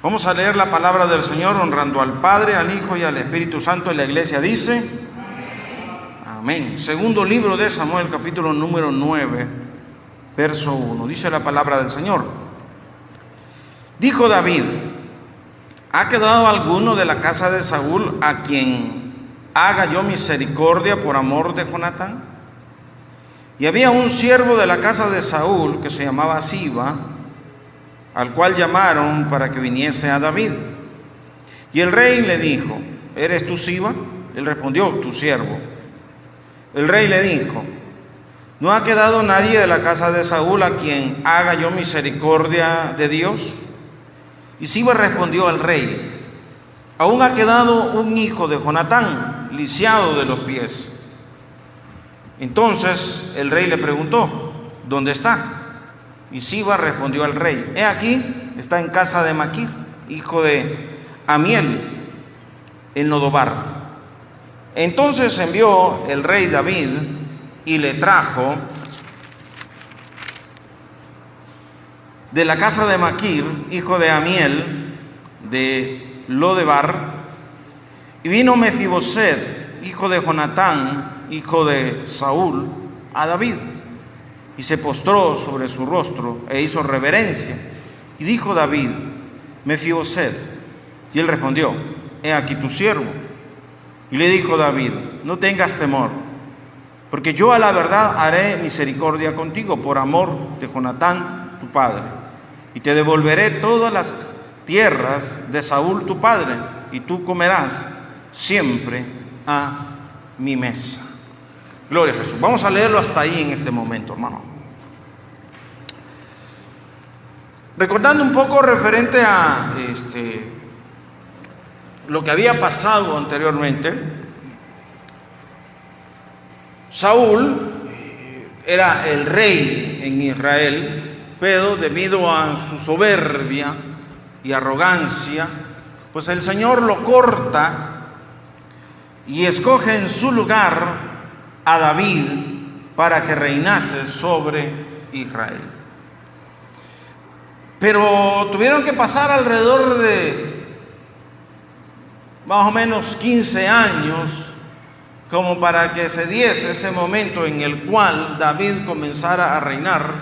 Vamos a leer la palabra del Señor honrando al Padre, al Hijo y al Espíritu Santo. Y la iglesia dice: amén. Segundo libro de Samuel, capítulo número 9, verso 1. Dice la palabra del Señor: dijo David: ¿ha quedado alguno de la casa de Saúl a quien haga yo misericordia por amor de Jonatán? Y había un siervo de la casa de Saúl que se llamaba Siba, al cual llamaron para que viniese a David. Y el rey le dijo: ¿eres tú Siba? Él respondió: tu siervo. El rey le dijo: ¿no ha quedado nadie de la casa de Saúl a quien haga yo misericordia de Dios? Y Siba respondió al rey: aún ha quedado un hijo de Jonatán, lisiado de los pies. Entonces el rey le preguntó: ¿dónde está? Y Siba respondió al rey: he aquí, está en casa de Maquir, hijo de Amiel, en Lodobar. Entonces envió el rey David y le trajo de la casa de Maquir, hijo de Amiel, de Lodebar. Y vino Mefiboset, hijo de Jonatán, hijo de Saúl, a David, y se postró sobre su rostro e hizo reverencia. Y dijo David: Mefiboset. Y él respondió: he aquí tu siervo. Y le dijo David: no tengas temor, porque yo a la verdad haré misericordia contigo por amor de Jonatán tu padre, y te devolveré todas las tierras de Saúl tu padre, y tú comerás siempre a mi mesa. Gloria a Jesús. Vamos a leerlo hasta ahí en este momento, hermano. Recordando un poco referente a lo que había pasado anteriormente. Saúl era el rey en Israel, pero debido a su soberbia y arrogancia, pues el Señor lo corta y escoge en su lugar a David para que reinase sobre Israel. Pero tuvieron que pasar alrededor de más o menos 15 años como para que se diese ese momento en el cual David comenzara a reinar.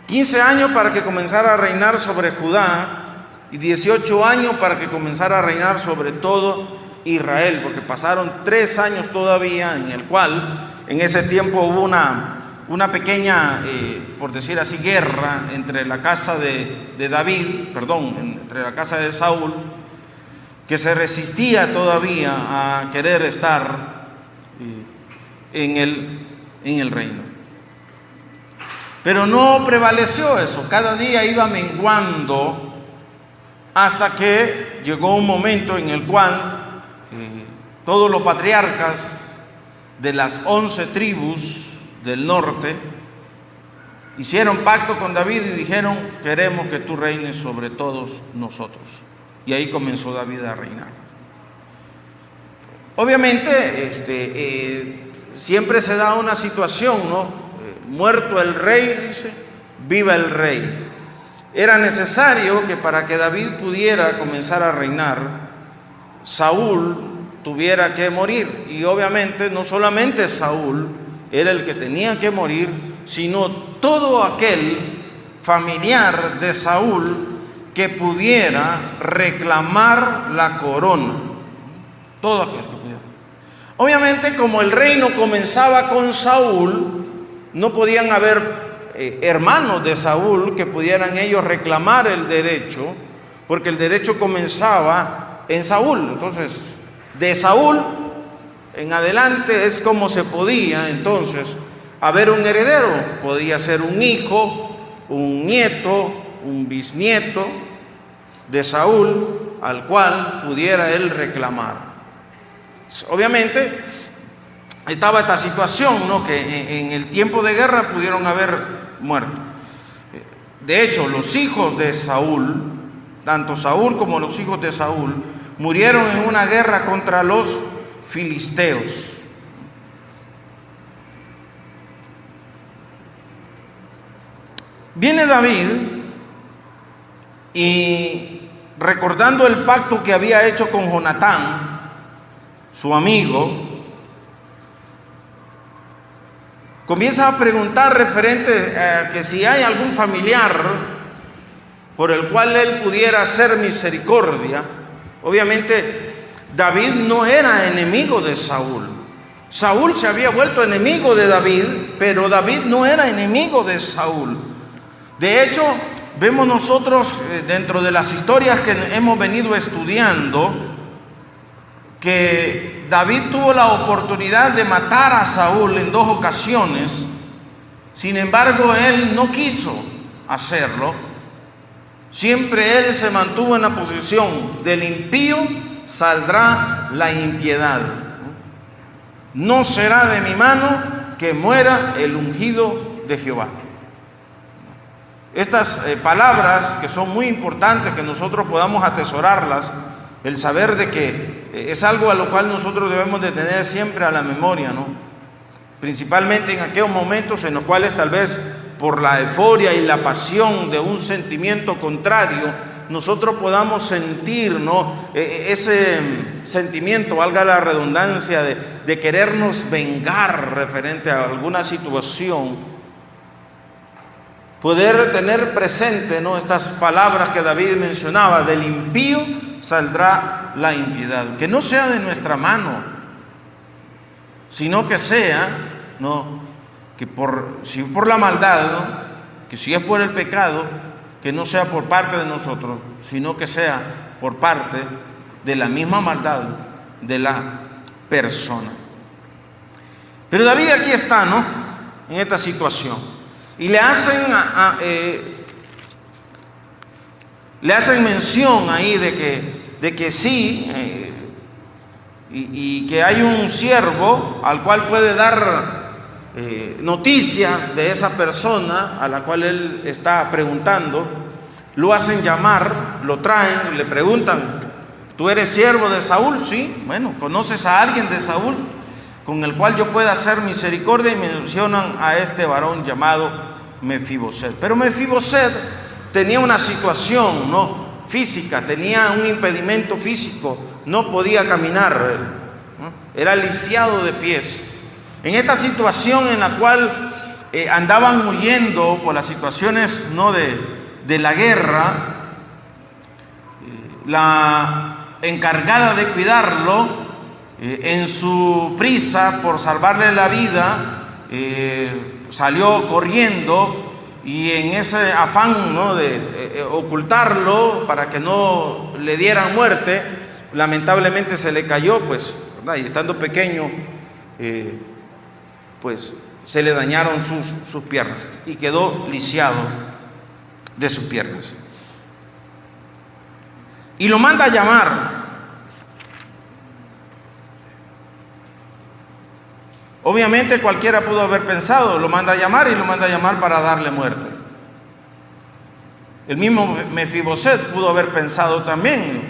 15 años para que comenzara a reinar sobre Judá y 18 años para que comenzara a reinar sobre todo Israel, porque pasaron 3 años todavía en el cual en ese tiempo hubo una pequeña, por decir así, guerra entre la casa de David, entre la casa de Saúl, que se resistía todavía a querer estar en el reino. Pero no prevaleció eso, cada día iba menguando hasta que llegó un momento en el cual todos los patriarcas de las 11 tribus del norte hicieron pacto con David y dijeron: queremos que tú reines sobre todos nosotros. Y ahí comenzó David a reinar. Obviamente, siempre se da una situación, ¿no? Muerto el rey, dice, viva el rey. Era necesario que para que David pudiera comenzar a reinar, Saúl tuviera que morir. Y obviamente no solamente Saúl era el que tenía que morir, sino todo aquel familiar de Saúl que pudiera reclamar la corona. Todo aquel que pudiera. Obviamente, como el reino comenzaba con Saúl, no podían haber hermanos de Saúl que pudieran ellos reclamar el derecho, porque el derecho comenzaba en Saúl. Entonces, de Saúl en adelante es como se podía entonces haber un heredero. Podía ser un hijo, un nieto, un bisnieto de Saúl al cual pudiera él reclamar. Obviamente estaba esta situación, ¿no? Que en el tiempo de guerra pudieron haber muerto. De hecho, los hijos de Saúl, tanto Saúl como los hijos de Saúl, murieron en una guerra contra los filisteos. Viene David y recordando el pacto que había hecho con Jonatán, su amigo, comienza a preguntar referente a que si hay algún familiar por el cual él pudiera hacer misericordia. Obviamente David no era enemigo de Saúl. Saúl se había vuelto enemigo de David, pero David no era enemigo de Saúl. De hecho, vemos nosotros dentro de las historias que hemos venido estudiando que David tuvo la oportunidad de matar a Saúl en 2 ocasiones. Sin embargo, él no quiso hacerlo. Siempre él se mantuvo en la posición: del impío saldrá la impiedad. No será de mi mano que muera el ungido de Jehová. Estas palabras, que son muy importantes que nosotros podamos atesorarlas, el saber de que es algo a lo cual nosotros debemos de tener siempre a la memoria, ¿no? Principalmente en aquellos momentos en los cuales tal vez por la euforia y la pasión de un sentimiento contrario, nosotros podamos sentir, ¿no?, ese sentimiento, valga la redundancia, de querernos vengar referente a alguna situación. Poder tener presente, ¿no?, estas palabras que David mencionaba: del impío saldrá la impiedad. Que no sea de nuestra mano, sino que sea, ¿no?, que si por la maldad, ¿no?, que si es por el pecado, que no sea por parte de nosotros, sino que sea por parte de la misma maldad de la persona. Pero David aquí está, ¿no?, en esta situación. Y le hacen mención ahí de que sí, y que hay un siervo al cual puede dar noticias de esa persona a la cual él está preguntando. Lo hacen llamar, lo traen, le preguntan: ¿tú eres siervo de Saúl? Sí. Bueno, ¿conoces a alguien de Saúl con el cual yo pueda hacer misericordia? Y mencionan a este varón llamado Mefiboset. Pero Mefiboset tenía una situación, ¿no?, física, tenía un impedimento físico, no podía caminar, ¿no?, era lisiado de pies. En esta situación en la cual andaban huyendo por las situaciones, ¿no?, de la guerra, la encargada de cuidarlo, en su prisa por salvarle la vida, salió corriendo, y en ese afán, ¿no?, de ocultarlo para que no le dieran muerte, lamentablemente se le cayó, pues, ¿verdad?, y estando pequeño, pues se le dañaron sus piernas y quedó lisiado de sus piernas. Y lo manda a llamar. Obviamente cualquiera pudo haber pensado: lo manda a llamar, y lo manda a llamar para darle muerte. El mismo Mefiboset pudo haber pensado también: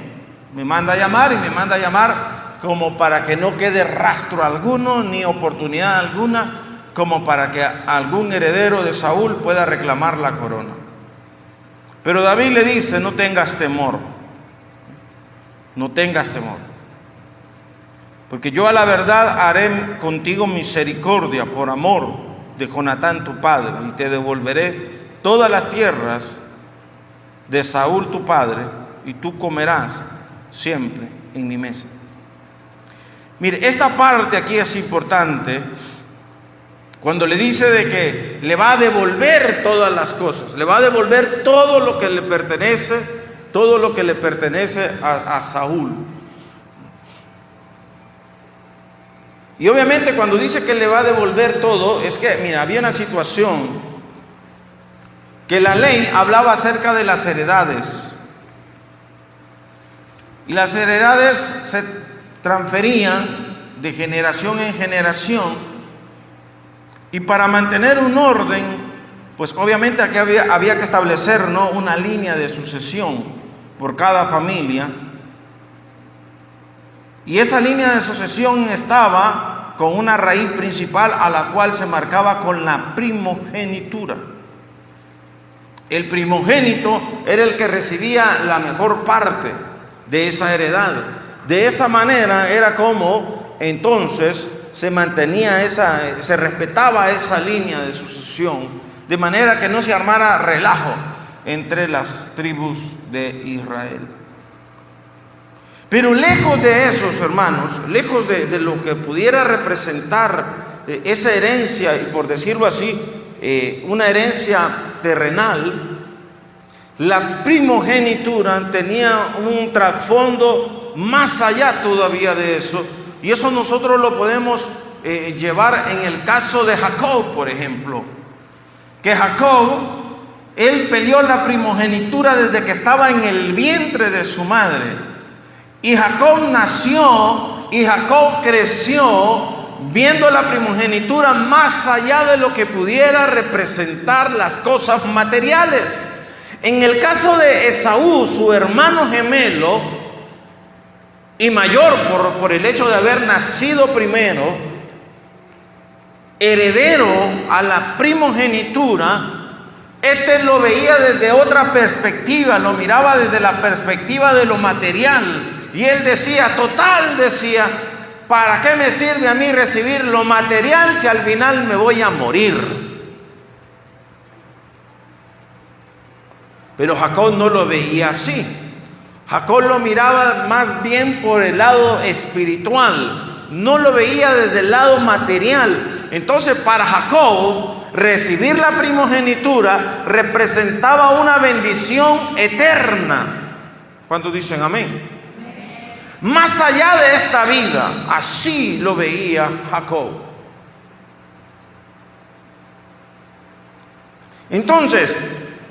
me manda a llamar, y me manda a llamar como para que no quede rastro alguno, ni oportunidad alguna, como para que algún heredero de Saúl pueda reclamar la corona. Pero David le dice: no tengas temor, no tengas temor, porque yo a la verdad haré contigo misericordia por amor de Jonatán tu padre, y te devolveré todas las tierras de Saúl tu padre, y tú comerás siempre en mi mesa. Mire, esta parte aquí es importante, cuando le dice de que le va a devolver todas las cosas, le va a devolver todo lo que le pertenece, todo lo que le pertenece a Saúl. Y obviamente cuando dice que le va a devolver todo, es que, mira, había una situación que la ley hablaba acerca de las heredades. Y las heredades se transferían de generación en generación. Y para mantener un orden, pues obviamente aquí había que establecer, ¿no?, una línea de sucesión por cada familia. Y esa línea de sucesión estaba con una raíz principal a la cual se marcaba con la primogenitura. El primogénito era el que recibía la mejor parte de esa heredad. De esa manera era como entonces se mantenía se respetaba esa línea de sucesión, de manera que no se armara relajo entre las tribus de Israel. Pero lejos de esos, hermanos, lejos de lo que pudiera representar esa herencia, y por decirlo así, una herencia terrenal, la primogenitura tenía un trasfondo más allá todavía de eso, y eso nosotros lo podemos llevar en el caso de Jacob, por ejemplo, que Jacob, él peleó la primogenitura desde que estaba en el vientre de su madre. Y Jacob nació y Jacob creció viendo la primogenitura más allá de lo que pudiera representar las cosas materiales. En el caso de Esaú, su hermano gemelo y mayor por el hecho de haber nacido primero, heredero a la primogenitura, este lo veía desde otra perspectiva, lo miraba desde la perspectiva de lo material. Y él decía, ¿para qué me sirve a mí recibir lo material si al final me voy a morir? Pero Jacob no lo veía así. Jacob lo miraba más bien por el lado espiritual, no lo veía desde el lado material. Entonces, para Jacob, recibir la primogenitura representaba una bendición eterna. ¿Cuántos dicen amén? Más allá de esta vida, así lo veía Jacob. Entonces,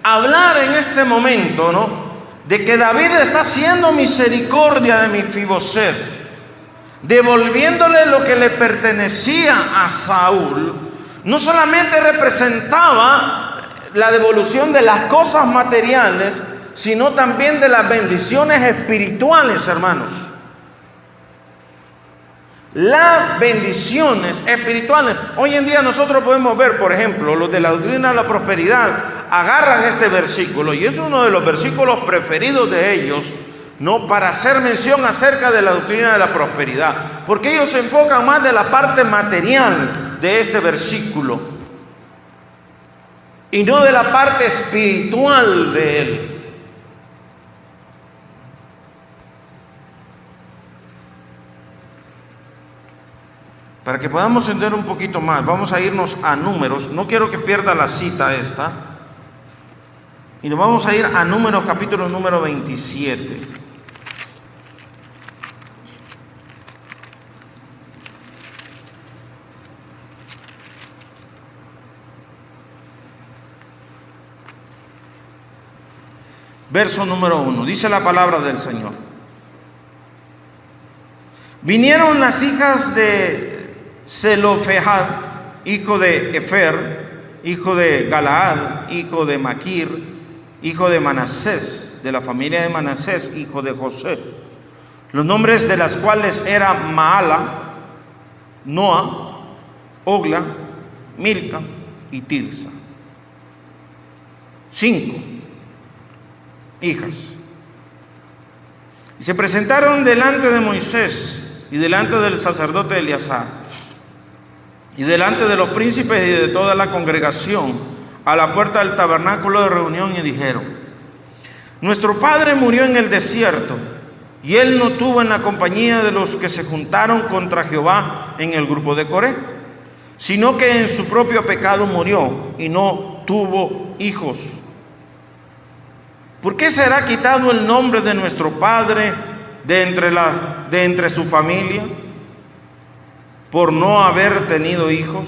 hablar en este momento, ¿no?, de que David está haciendo misericordia de Mefiboset, devolviéndole lo que le pertenecía a Saúl, no solamente representaba la devolución de las cosas materiales, sino también de las bendiciones espirituales, hermanos. Las bendiciones espirituales. Hoy en día nosotros podemos ver, por ejemplo, los de la doctrina de la prosperidad agarran este versículo, y es uno de los versículos preferidos de ellos, no, para hacer mención acerca de la doctrina de la prosperidad, porque ellos se enfocan más de la parte material de este versículo y no de la parte espiritual de él. Para que podamos entender un poquito más, vamos a irnos a Números. No quiero que pierda la cita esta. Y nos vamos a ir a Números, capítulo número 27. Verso número 1. Dice la palabra del Señor. Vinieron las hijas de Zelofehad, hijo de Efer, hijo de Galaad, hijo de Maquir, hijo de Manasés, de la familia de Manasés, hijo de José, los nombres de las cuales eran Maala, Noa, Ogla, Milca y Tirsa. 5 hijas. Y se presentaron delante de Moisés y delante del sacerdote Eleazar y delante de los príncipes y de toda la congregación a la puerta del tabernáculo de reunión, y dijeron: nuestro padre murió en el desierto, y él no tuvo en la compañía de los que se juntaron contra Jehová en el grupo de Coré, sino que en su propio pecado murió y no tuvo hijos. ¿Por qué será quitado el nombre de nuestro padre de entre su familia? Por no haber tenido hijos.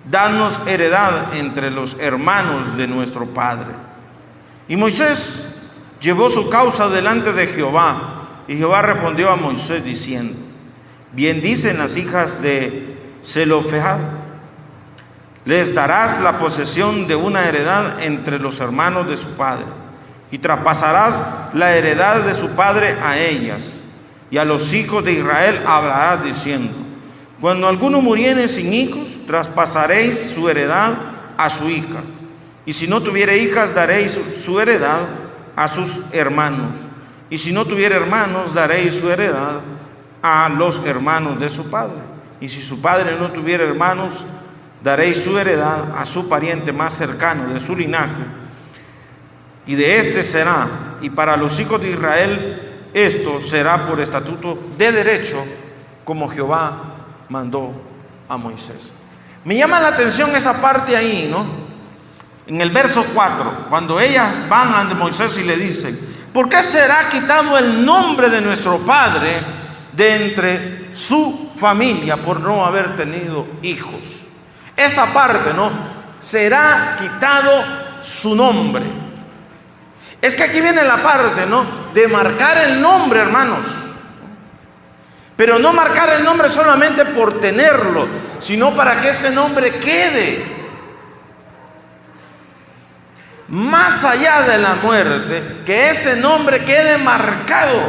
Danos heredad entre los hermanos de nuestro padre. Y Moisés llevó su causa delante de Jehová, y Jehová respondió a Moisés diciendo: bien dicen las hijas de Zelofehad, les darás la posesión de una heredad entre los hermanos de su padre, y traspasarás la heredad de su padre a ellas, y a los hijos de Israel hablarás diciendo: cuando alguno muriere sin hijos, traspasaréis su heredad a su hija, Y si no tuviere hijas, daréis su heredad a sus hermanos. Y si no tuviere hermanos, daréis su heredad a los hermanos de su padre. Y si su padre no tuviera hermanos, daréis su heredad a su pariente más cercano de su linaje. Y de este será, y para los hijos de Israel, esto será por estatuto de derecho, como Jehová mandó a Moisés. Me llama la atención esa parte ahí, ¿no? En el verso 4, cuando ellas van ante Moisés y le dicen: ¿por qué será quitado el nombre de nuestro padre de entre su familia por no haber tenido hijos? Esa parte, ¿no? Será quitado su nombre. Es que aquí viene la parte, ¿no? De marcar el nombre, hermanos. Pero no marcar el nombre solamente por tenerlo, sino para que ese nombre quede. Más allá de la muerte, que ese nombre quede marcado.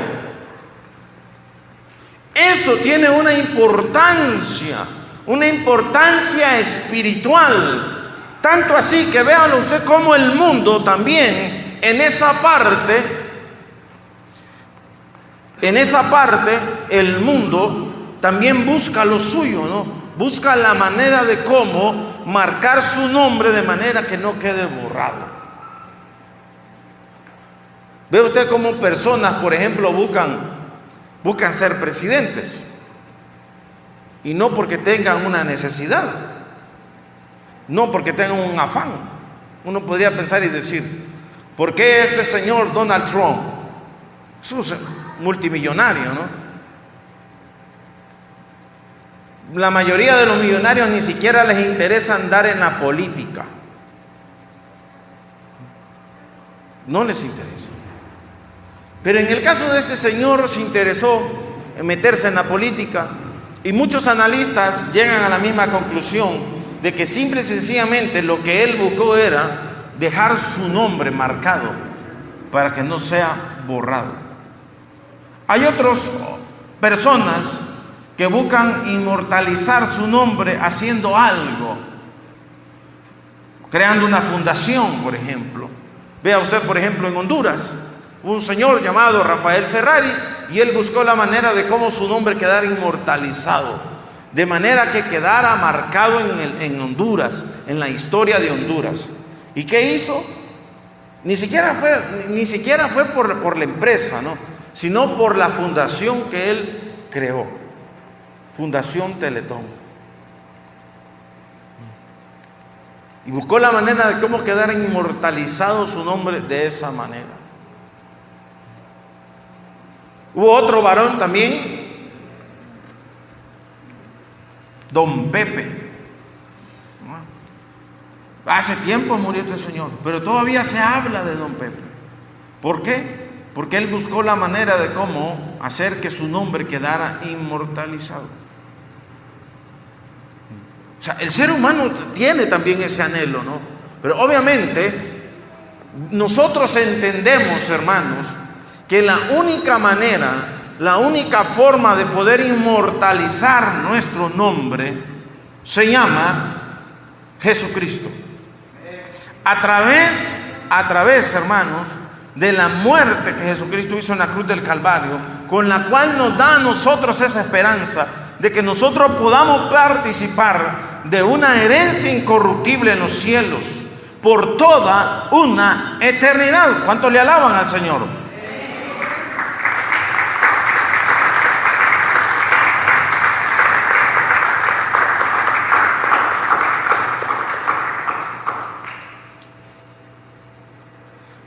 Eso tiene una importancia espiritual. Tanto así que véalo usted como el mundo también en esa parte, el mundo también busca lo suyo, ¿no? Busca la manera de cómo marcar su nombre de manera que no quede borrado. Ve usted cómo personas, por ejemplo, buscan ser presidentes. Y no porque tengan una necesidad, no porque tengan un afán. Uno podría pensar y decir: ¿por qué este señor Donald Trump? Es un multimillonario, ¿no? La mayoría de los millonarios ni siquiera les interesa andar en la política. No les interesa. Pero en el caso de este señor se interesó en meterse en la política, y muchos analistas llegan a la misma conclusión de que simple y sencillamente lo que él buscó era dejar su nombre marcado para que no sea borrado. Hay otras personas que buscan inmortalizar su nombre haciendo algo, creando una fundación, por ejemplo. Vea usted, por ejemplo, en Honduras, un señor llamado Rafael Ferrari, y él buscó la manera de cómo su nombre quedara inmortalizado, de manera que quedara marcado en Honduras, en la historia de Honduras. ¿Y qué hizo? Ni siquiera fue por la empresa, ¿no? Sino por la fundación que él creó, Fundación Teletón. Y buscó la manera de cómo quedara inmortalizado su nombre de esa manera. Hubo otro varón también, Don Pepe. Hace tiempo murió este señor, pero todavía se habla de Don Pepe. ¿Por qué? Porque él buscó la manera de cómo hacer que su nombre quedara inmortalizado. O sea, el ser humano tiene también ese anhelo, ¿no? Pero obviamente nosotros entendemos, hermanos, que la única manera, la única forma de poder inmortalizar nuestro nombre se llama Jesucristo. A través, hermanos, de la muerte que Jesucristo hizo en la cruz del Calvario, con la cual nos da a nosotros esa esperanza de que nosotros podamos participar de una herencia incorruptible en los cielos por toda una eternidad. ¿Cuánto le alaban al Señor?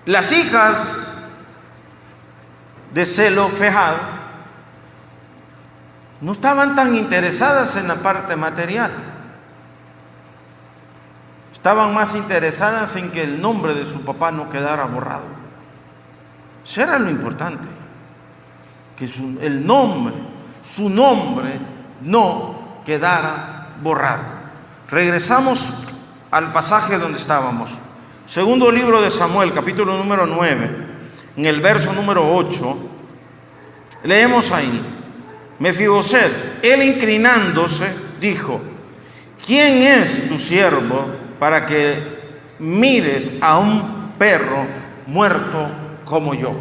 Las hijas de Zelofehad no estaban tan interesadas en la parte material. Estaban más interesadas en que el nombre de su papá no quedara borrado. Eso era lo importante. Que su nombre no quedara borrado. Regresamos al pasaje donde estábamos. Segundo libro de Samuel, capítulo número 9, en el verso número 8, leemos ahí: Mefiboset, él inclinándose, dijo: ¿quién es tu siervo para que mires a un perro muerto como yo.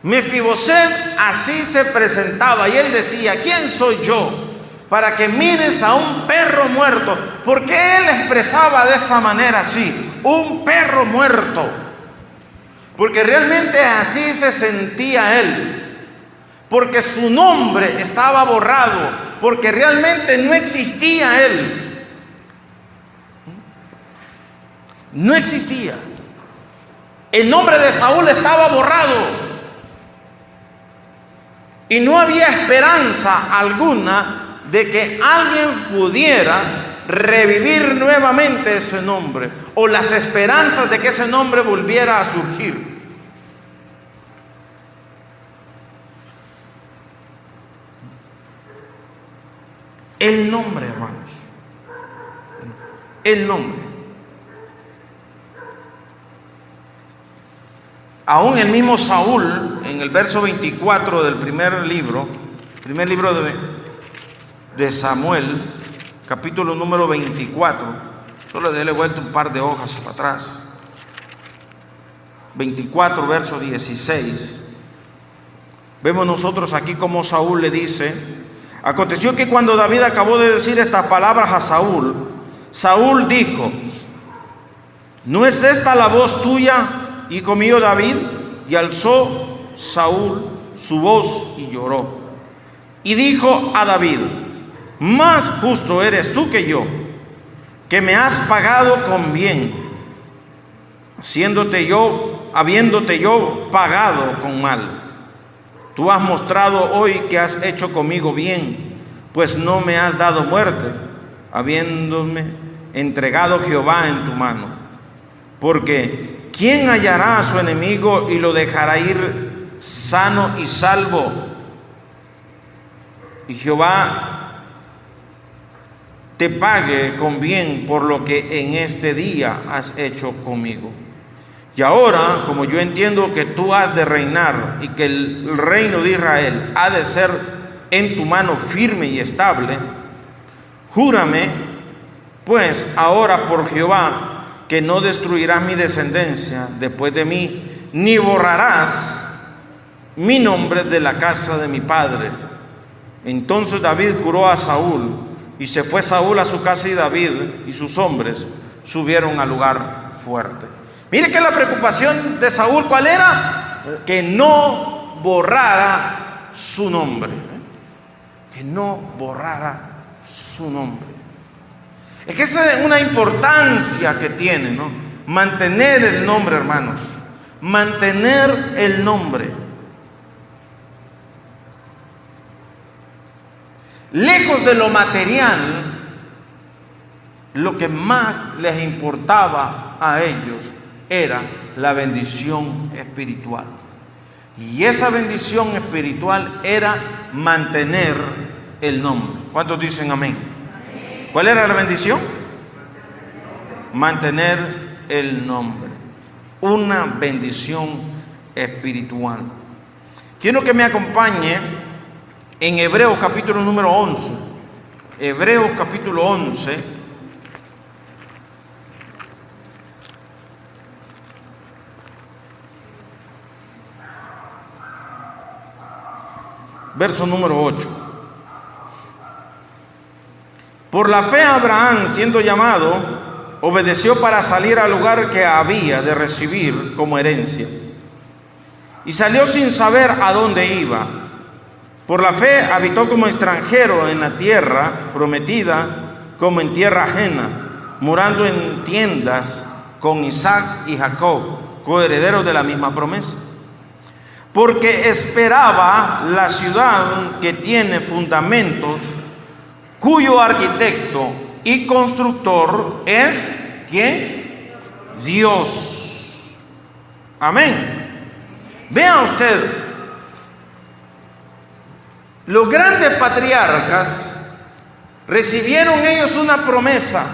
Mefiboset así se presentaba y él decía: ¿quién soy yo para que mires a un perro muerto? Porque él expresaba de esa manera así: un perro muerto. Porque realmente así se sentía él. Porque su nombre estaba borrado. Porque realmente no existía él. No existía. El nombre de Saúl estaba borrado. Y no había esperanza alguna de que alguien pudiera revivir nuevamente ese nombre, o las esperanzas de que ese nombre volviera a surgir. El nombre, hermanos, el nombre. Aún el mismo Saúl, en el verso 24 del primer libro de Samuel, capítulo número 24, solo déle vuelta un par de hojas para atrás, 24, verso 16, vemos nosotros aquí como Saúl le dice: aconteció que cuando David acabó de decir estas palabras a Saúl, Saúl dijo: ¿no es esta la voz tuya, hijo mío David? Y alzó Saúl su voz y lloró. Y dijo a David: más justo eres tú que yo, que me has pagado con bien, habiéndote yo pagado con mal. Tú has mostrado hoy que has hecho conmigo bien, pues no me has dado muerte, habiéndome entregado Jehová en tu mano. Porque ¿quién hallará a su enemigo y lo dejará ir sano y salvo? Y Jehová te pague con bien por lo que en este día has hecho conmigo. Y ahora, como yo entiendo que tú has de reinar y que el reino de Israel ha de ser en tu mano firme y estable, júrame pues ahora por Jehová que no destruirás mi descendencia después de mí, ni borrarás mi nombre de la casa de mi padre. Entonces David juró a Saúl, y se fue Saúl a su casa, y David y sus hombres subieron al lugar fuerte. Mire que la preocupación de Saúl, ¿cuál era? Que no borrara su nombre. Que no borrara su nombre. Es que esa es una importancia que tiene, ¿no? Mantener el nombre, hermanos. Mantener el nombre. Lejos de lo material, lo que más les importaba a ellos era la bendición espiritual. Y esa bendición espiritual era mantener el nombre. ¿Cuántos dicen amén? ¿Cuál era la bendición? Mantener el nombre. Una bendición espiritual. Quiero que me acompañe en Hebreos capítulo número 11. Hebreos capítulo 11. Verso número 8. Por la fe Abraham, siendo llamado, obedeció para salir al lugar que había de recibir como herencia. Y salió sin saber a dónde iba. Por la fe habitó como extranjero en la tierra prometida, como en tierra ajena, morando en tiendas con Isaac y Jacob, coherederos de la misma promesa. Porque esperaba la ciudad que tiene fundamentos, cuyo arquitecto y constructor es ¿quién? Dios. Amén. Vea usted, los grandes patriarcas recibieron ellos una promesa,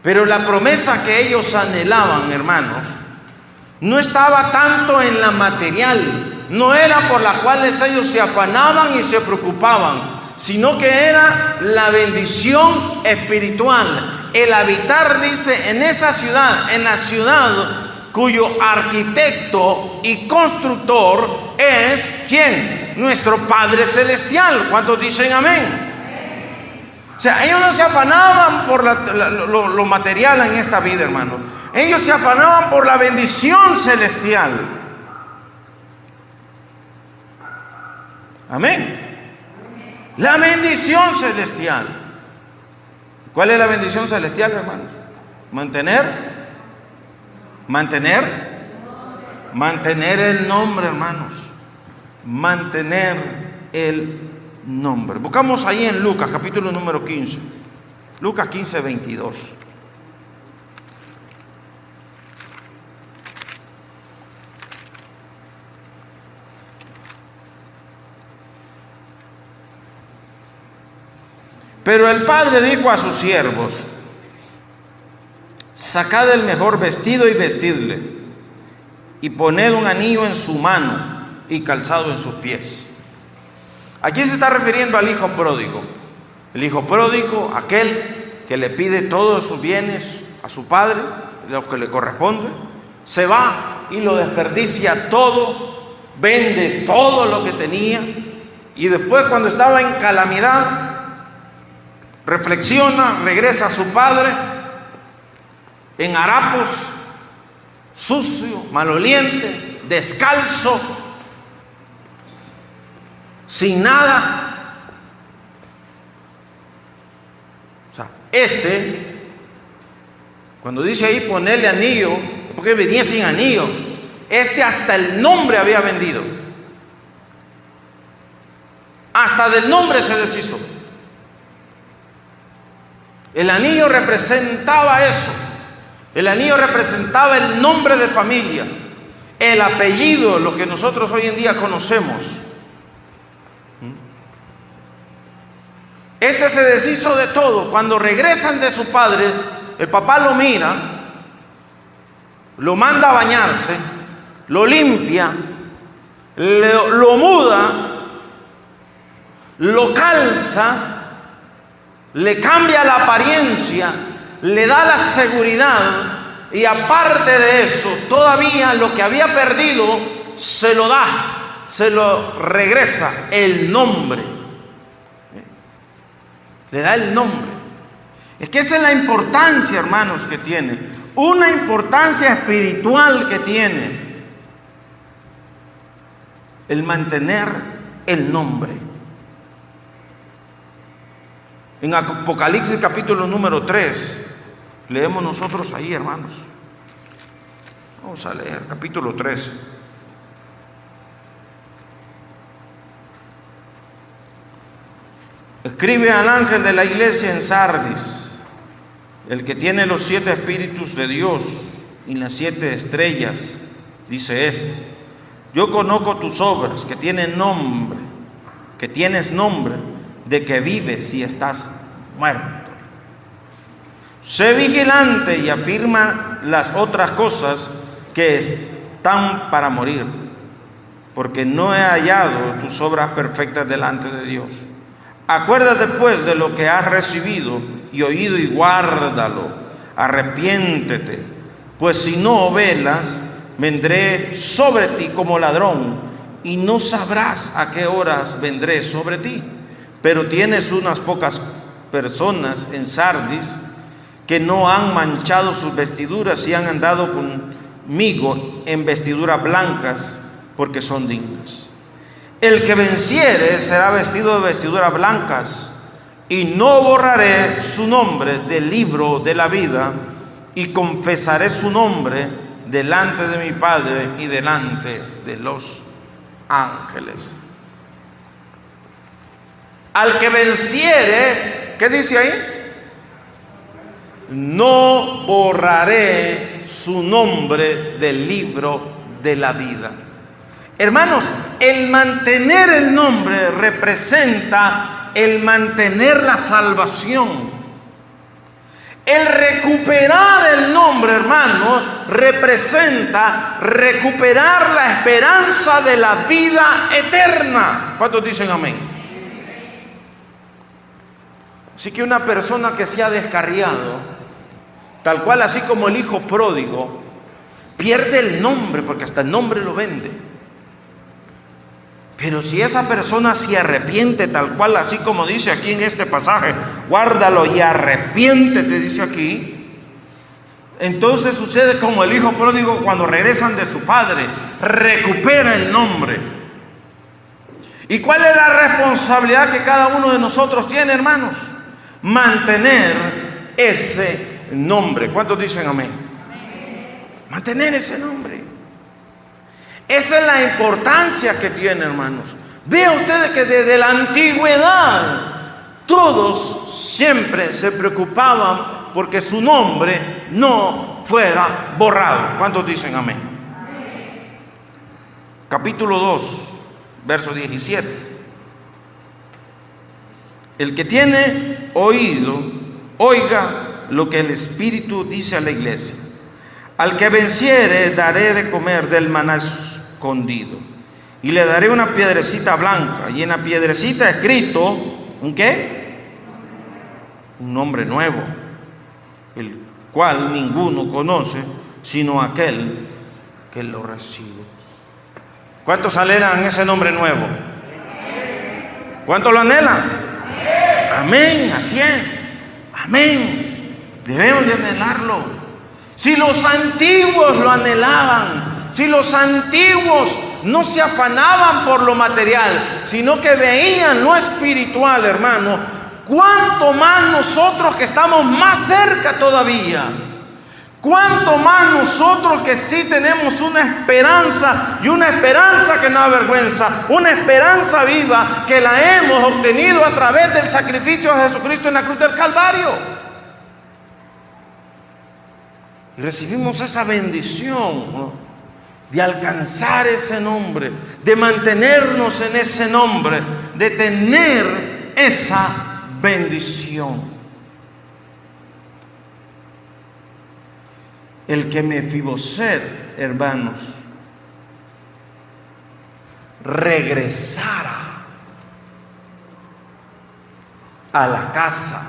pero la promesa que ellos anhelaban, hermanos, no estaba tanto en la material, no era por la cual ellos se afanaban y se preocupaban, sino que era la bendición espiritual. El habitar, dice, en esa ciudad, en la ciudad cuyo arquitecto y constructor es ¿quién? Nuestro Padre Celestial. ¿Cuántos dicen amén? O sea, ellos no se afanaban por lo material en esta vida, hermano. Ellos se afanaban por la bendición celestial. Amén. La bendición celestial. ¿Cuál es la bendición celestial, hermanos? Mantener el nombre, hermanos. Mantener el nombre. Buscamos ahí en Lucas, capítulo número 15. Lucas 15, 22. Pero el padre dijo a sus siervos: sacad el mejor vestido y vestidle, y poned un anillo en su mano y calzado en sus pies. Aquí se está refiriendo al hijo pródigo. El hijo pródigo, aquel que le pide todos sus bienes a su padre, lo que le corresponde, se va y lo desperdicia todo, vende todo lo que tenía, y después, cuando estaba en calamidad, reflexiona, regresa a su padre en harapos, sucio, maloliente, descalzo, sin nada. O sea, cuando dice ahí ponerle anillo, porque venía sin anillo, hasta el nombre había vendido, hasta del nombre se deshizo. El anillo representaba eso. El anillo representaba el nombre de familia, el apellido, lo que nosotros hoy en día conocemos. Se deshizo de todo. Cuando regresan de su padre, el papá lo mira, lo manda a bañarse, lo limpia, lo muda, lo calza, le cambia la apariencia, le da la seguridad, y aparte de eso, todavía lo que había perdido se lo da, se lo regresa, el nombre. Le da el nombre. Es que esa es la importancia, hermanos, que tiene. Una importancia espiritual que tiene el mantener el nombre. En Apocalipsis capítulo número 3, leemos nosotros ahí, hermanos. Vamos a leer capítulo 3. Escribe al ángel de la iglesia en Sardis, el que tiene los 7 espíritus de Dios y las 7 estrellas, dice esto: yo conozco tus obras, que tienes nombre de que vives y estás muerto. Sé vigilante y afirma las otras cosas que están para morir, porque no he hallado tus obras perfectas delante de Dios. Acuérdate pues de lo que has recibido y oído y guárdalo. Arrepiéntete, pues si no velas, vendré sobre ti como ladrón y no sabrás a qué horas vendré sobre ti. Pero tienes unas pocas personas en Sardis que no han manchado sus vestiduras y han andado conmigo en vestiduras blancas, porque son dignas. El que venciere será vestido de vestiduras blancas, y no borraré su nombre del libro de la vida, y confesaré su nombre delante de mi Padre y delante de los ángeles. Al que venciere, ¿qué dice ahí? No borraré su nombre del libro de la vida. Hermanos, el mantener el nombre representa el mantener la salvación. El recuperar el nombre, hermano, representa recuperar la esperanza de la vida eterna. ¿Cuántos dicen amén? Así que una persona que se ha descarriado, tal cual así como el hijo pródigo, pierde el nombre, porque hasta el nombre lo vende. Pero si esa persona se arrepiente, tal cual así como dice aquí en este pasaje, guárdalo y arrepiéntete, dice aquí, entonces sucede como el hijo pródigo cuando regresan de su padre, recupera el nombre. ¿Y cuál es la responsabilidad que cada uno de nosotros tiene, hermanos? Mantener ese nombre. ¿Cuántos dicen amén? Mantener ese nombre. Esa es la importancia que tiene, hermanos. Vean ustedes que desde la antigüedad todos siempre se preocupaban porque su nombre no fuera borrado. ¿Cuántos dicen amén? Capítulo 2, verso 17. El que tiene oído, oiga lo que el Espíritu dice a la iglesia. Al que venciere daré de comer del maná escondido, y le daré una piedrecita blanca, y en la piedrecita escrito, ¿un qué? Un nombre nuevo, el cual ninguno conoce, sino aquel que lo recibe. ¿Cuántos anhelan ese nombre nuevo? ¿Cuántos lo anhelan? Amén, así es. Amén. Debemos de anhelarlo. Si los antiguos lo anhelaban, si los antiguos no se afanaban por lo material, sino que veían lo espiritual, hermano, ¿cuánto más nosotros que estamos más cerca todavía? ¿Cuánto más nosotros que sí tenemos una esperanza, y una esperanza que no avergüenza, una esperanza viva que la hemos obtenido a través del sacrificio de Jesucristo en la cruz del Calvario? Y recibimos esa bendición, ¿no?, de alcanzar ese nombre, de mantenernos en ese nombre, de tener esa bendición. El que Mefiboset, hermanos, regresara a la casa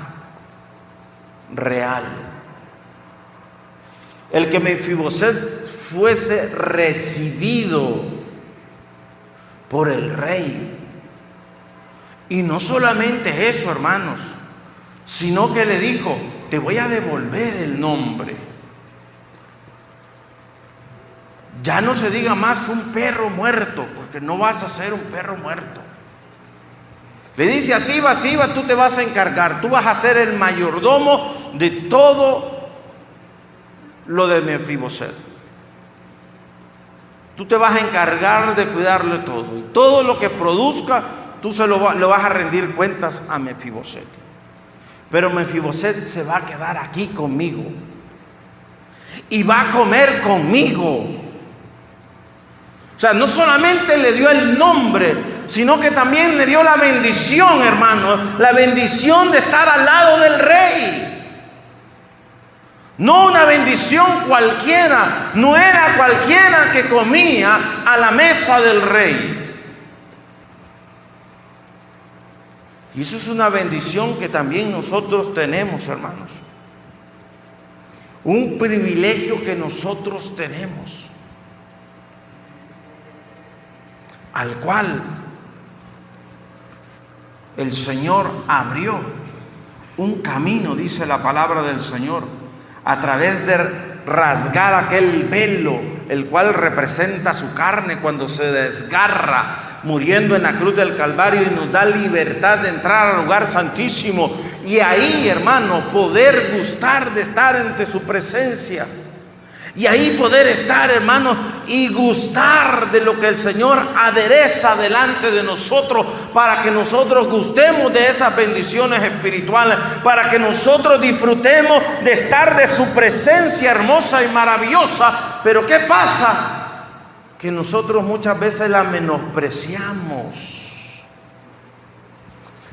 real, el que Mefiboset fuese recibido por el rey. Y no solamente eso, hermanos, sino que le dijo: te voy a devolver el nombre. Ya no se diga más un perro muerto, porque no vas a ser un perro muerto. Le dice: así va, tú te vas a encargar, tú vas a ser el mayordomo de todo lo de Mefiboset. Tú te vas a encargar de cuidarle todo, y todo lo que produzca tú le vas a rendir cuentas a Mefiboset. Pero Mefiboset se va a quedar aquí conmigo y va a comer conmigo. O sea, no solamente le dio el nombre, sino que también le dio la bendición, hermano, la bendición de estar al lado del rey. No una bendición cualquiera, no era cualquiera que comía a la mesa del rey. Y eso es una bendición que también nosotros tenemos, hermanos. Un privilegio que nosotros tenemos, al cual el Señor abrió un camino, dice la palabra del Señor, a través de rasgar aquel velo, el cual representa su carne cuando se desgarra, muriendo en la cruz del Calvario, y nos da libertad de entrar al lugar santísimo, y ahí, hermano, poder gustar de estar ante su presencia. Y ahí poder estar, hermanos, y gustar de lo que el Señor adereza delante de nosotros, para que nosotros gustemos de esas bendiciones espirituales, para que nosotros disfrutemos de estar de su presencia hermosa y maravillosa. Pero ¿qué pasa? Que nosotros muchas veces la menospreciamos.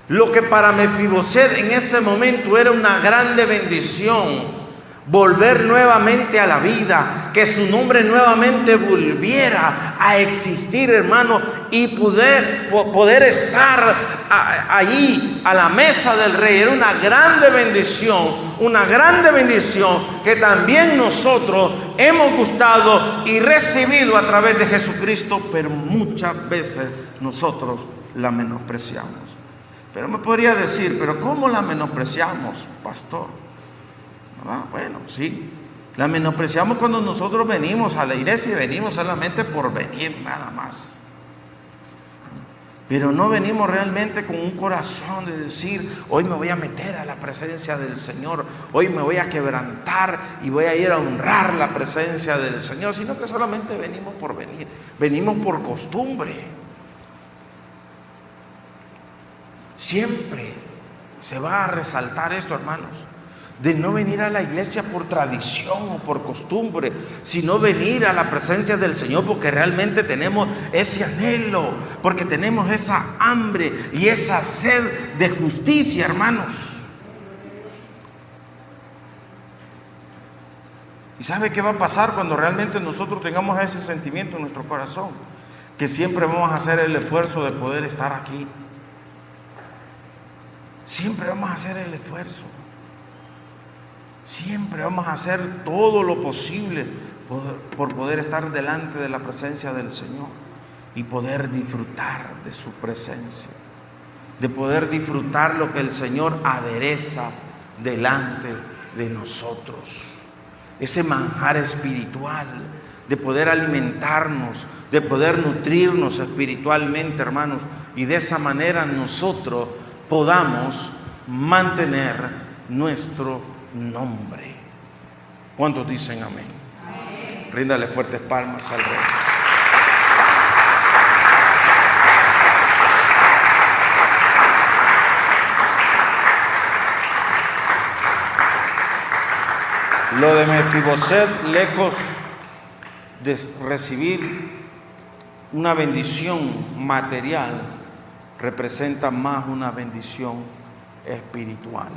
Lo que para Mefiboset en ese momento era una grande bendición, volver nuevamente a la vida, que su nombre nuevamente volviera a existir, hermano, y poder estar allí a la mesa del rey era una grande bendición que también nosotros hemos gustado y recibido a través de Jesucristo, pero muchas veces nosotros la menospreciamos. Pero me podría decir, ¿pero cómo la menospreciamos, pastor? ¿Verdad? Bueno, sí, la menospreciamos cuando nosotros venimos a la iglesia y venimos solamente por venir, nada más. Pero no venimos realmente con un corazón de decir, hoy me voy a meter a la presencia del Señor, hoy me voy a quebrantar y voy a ir a honrar la presencia del Señor, sino que solamente venimos por venir, venimos por costumbre. Siempre se va a resaltar esto, hermanos, de no venir a la iglesia por tradición o por costumbre, sino venir a la presencia del Señor porque realmente tenemos ese anhelo, porque tenemos esa hambre y esa sed de justicia, hermanos. ¿Y sabe qué va a pasar cuando realmente nosotros tengamos ese sentimiento en nuestro corazón? Que siempre vamos a hacer el esfuerzo de poder estar aquí. Siempre vamos a hacer el esfuerzo. Siempre vamos a hacer todo lo posible por poder estar delante de la presencia del Señor y poder disfrutar de su presencia, de poder disfrutar lo que el Señor adereza delante de nosotros, ese manjar espiritual, de poder alimentarnos, de poder nutrirnos espiritualmente, hermanos, y de esa manera nosotros podamos mantener nuestro nombre. ¿Cuántos dicen amén? Amén. Ríndale fuertes palmas al Rey. Lo de Mefiboset, lejos de recibir una bendición material, representa más una bendición espiritual.